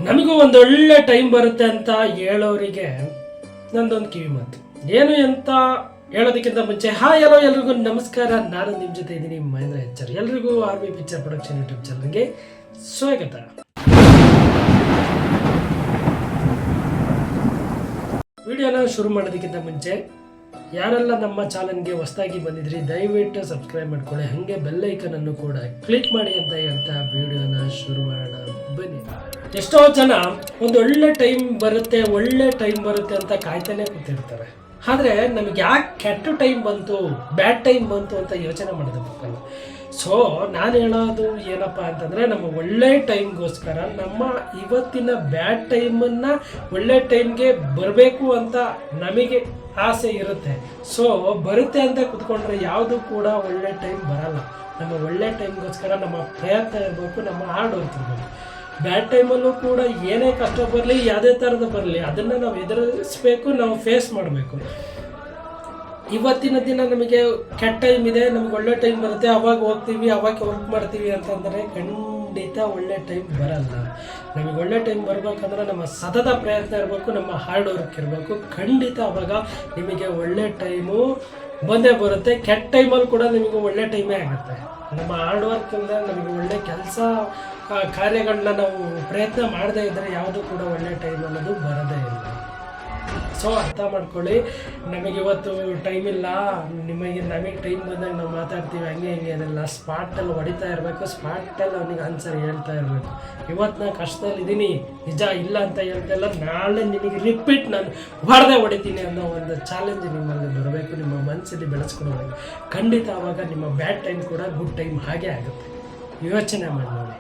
ನಮಗೂ ಒಂದೊಳ್ಳೆ ಟೈಮ್ ಬರುತ್ತೆ ಅಂತ ಹೇಳೋರಿಗೆ ನಂದೊಂದು ಕಿವಿ ಮಾತು. ಏನು ಅಂತ ಹೇಳೋದಕ್ಕಿಂತ ಮುಂಚೆ ಹಲೋ ಎಲ್ರಿಗೂ ನಮಸ್ಕಾರ. ನಾನು ನಿಮ್ಮ ಜೊತೆ ಇದ್ದೀನಿ ಮಹೇಂದ್ರ ಎಚ್.ಆರ್. ಎಲ್ರಿಗೂ ಆರ್ಮಿ ಪಿಕ್ಚರ್ ಪ್ರೊಡಕ್ಷನ್ ಯೂಟ್ಯೂಬ್ ಚಾನಲ್ಗೆ ಸ್ವಾಗತ. ವಿಡಿಯೋನ ಶುರು ಮಾಡೋದಕ್ಕಿಂತ ಮುಂಚೆ ಯಾರೆಲ್ಲ ನಮ್ಮ ಚಾನಲ್ಗೆ ಹೊಸದಾಗಿ ಬಂದಿದ್ರಿ ದಯವಿಟ್ಟು ಸಬ್ಸ್ಕ್ರೈಬ್ ಮಾಡ್ಕೊಳ್ಳಿ, ಹಾಗೆ ಬೆಲ್ ಐಕನ್ ಅನ್ನು ಕೂಡ ಕ್ಲಿಕ್ ಮಾಡಿ ಅಂತ ಹೇಳ್ತಾ ವಿಡಿಯೋನ ಶುರು ಮಾಡೋಣ ಬನ್ನಿ. ಎಷ್ಟೋ ಜನ ಒಂದು ಒಳ್ಳೆ ಟೈಮ್ ಬರುತ್ತೆ ಅಂತ ಕಾಯ್ತಾನೆ ಕೂತಿರ್ತಾರೆ. ಆದರೆ ನಮಗೆ ಯಾಕೆ ಕೆಟ್ಟ ಟೈಮ್ ಬಂತು, ಬ್ಯಾಡ್ ಟೈಮ್ ಬಂತು ಅಂತ ಯೋಚನೆ ಮಾಡೋದಕ್ಕಲ್ಲ. ಸೊ ನಾನು ಹೇಳೋದು ಏನಪ್ಪ ಅಂತಂದರೆ, ನಮ್ಮ ಒಳ್ಳೆ ಟೈಮ್ಗೋಸ್ಕರ ನಮ್ಮ ಇವತ್ತಿನ ಬ್ಯಾಡ್ ಟೈಮನ್ನು ಒಳ್ಳೆ ಟೈಮ್ಗೆ ಬರಬೇಕು ಅಂತ ನಮಗೆ ಆಸೆ ಇರುತ್ತೆ. ಸೊ ಬರುತ್ತೆ ಅಂತ ಕೂತ್ಕೊಂಡ್ರೆ ಯಾವುದು ಕೂಡ ಒಳ್ಳೆ ಟೈಮ್ ಬರಲ್ಲ. ನಮ್ಮ ಒಳ್ಳೆ ಟೈಮ್ಗೋಸ್ಕರ ನಮ್ಮ ಪ್ರಯತ್ನ ಇರಬೇಕು, ನಮ್ಮ ಹಾರ್ಡ್ ವರ್ಕ್ ಇರಬೇಕು. ಬ್ಯಾಡ್ ಟೈಮಲ್ಲೂ ಕೂಡ ಏನೇ ಕಷ್ಟ ಬರಲಿ, ಯಾವುದೇ ಥರದ ಬರಲಿ, ಅದನ್ನು ನಾವು ಎದುರಿಸಬೇಕು, ನಾವು ಫೇಸ್ ಮಾಡಬೇಕು. ಇವತ್ತಿನ ದಿನ ನಮಗೆ ಕೆಟ್ಟ ಟೈಮ್ ಇದೆ, ನಮ್ಗೆ ಒಳ್ಳೆ ಟೈಮ್ ಬರುತ್ತೆ, ಅವಾಗ ಹೋಗ್ತೀವಿ, ಅವಾಗ ವರ್ಕ್ ಮಾಡ್ತೀವಿ ಅಂತಂದರೆ ಖಂಡಿತ ಒಳ್ಳೆ ಟೈಮ್ ಬರಲ್ಲ. ನಮಗೆ ಒಳ್ಳೆ ಟೈಮ್ ಬರಬೇಕಂದ್ರೆ ನಮ್ಮ ಸತತ ಪ್ರಯತ್ನ ಇರಬೇಕು, ನಮ್ಮ ಹಾರ್ಡ್ ವರ್ಕ್ ಇರಬೇಕು. ಖಂಡಿತ ಅವಾಗ ನಿಮಗೆ ಒಳ್ಳೆ ಟೈಮು ಬಂದೇ ಬರುತ್ತೆ. ಕೆಟ್ಟ ಟೈಮಲ್ಲಿ ಕೂಡ ನಿಮಗೆ ಒಳ್ಳೆ ಟೈಮೇ ಆಗುತ್ತೆ. ನಮ್ಮ ಹಾರ್ಡ್ ವರ್ಕಿಂದ ನಮಗೆ ಒಳ್ಳೆ ಕೆಲಸ ಕಾರ್ಯಗಳನ್ನ ನಾವು ಪ್ರಯತ್ನ ಮಾಡದೇ ಇದ್ದರೆ ಯಾವುದೂ ಕೂಡ ಒಳ್ಳೆ ಟೈಮ್ ಅನ್ನೋದು ಬರೋದೇ ಇಲ್ಲ. ಸೊ ಅರ್ಥ ಮಾಡ್ಕೊಳ್ಳಿ, ನಮಗೆ ಇವತ್ತು ಟೈಮ್ ಇಲ್ಲ, ನಮಗೆ ಟೈಮ್ ಬಂದಾಗ ನಾವು ಮಾತಾಡ್ತೀವಿ ಹಂಗೆ ಹಿಂಗೆ ಅದೆಲ್ಲ ಸ್ಪಾಟಲ್ಲಿ ಹೊಡಿತಾ ಇರಬೇಕು, ಸ್ಪಾಟಲ್ಲಿ ಅವನಿಗೆ ಆನ್ಸರ್ ಹೇಳ್ತಾ ಇರಬೇಕು. ಇವತ್ತು ನಾನು ಕಷ್ಟದಲ್ಲಿದ್ದೀನಿ, ನಿಜ ಇಲ್ಲ ಅಂತ ಹೇಳ್ತಾಯಿಲ್ಲ, ನಾಳೆ ನಿಮಗೆ ರಿಪೀಟ್ ನಾನು ಹೊಡಿತೀನಿ ಅನ್ನೋ ಒಂದು ಚಾಲೆಂಜ್ ನಿಮ್ಮಲ್ಲಿ ಬರಬೇಕು, ನಿಮ್ಮ ಮನಸ್ಸಲ್ಲಿ ಬೆಳೆಸ್ಕೊಡ್ಬೇಕು. ಖಂಡಿತ ಆವಾಗ ನಿಮ್ಮ ಬ್ಯಾಡ್ ಟೈಮ್ ಕೂಡ ಗುಡ್ ಟೈಮ್ ಹಾಗೆ ಆಗುತ್ತೆ. ಯೋಚನೆ ಮಾಡಿ ನೋಡಿ.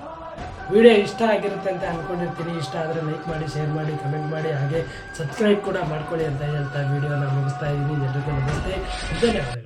ವಿಡಿಯೋ ಇಷ್ಟ ಆಗಿರುತ್ತೆ ಅಂತ ಅಂದ್ಕೊಂಡಿರ್ತೀನಿ. ಇಷ್ಟ ಆದರೆ ಲೈಕ್ ಮಾಡಿ, ಶೇರ್ ಮಾಡಿ, ಕಮೆಂಟ್ ಮಾಡಿ, ಹಾಗೆ ಸಬ್ಸ್ಕ್ರೈಬ್ ಕೂಡ ಮಾಡ್ಕೊಳ್ಳಿ ಅಂತ ಹೇಳ್ತಾ ವಿಡಿಯೋನ ಮುಗಿಸ್ತಾ ಇದ್ದೀನಿ. ಎಲ್ರಿಗೂ ನಮಸ್ತೆ, ಧನ್ಯವಾದಗಳು.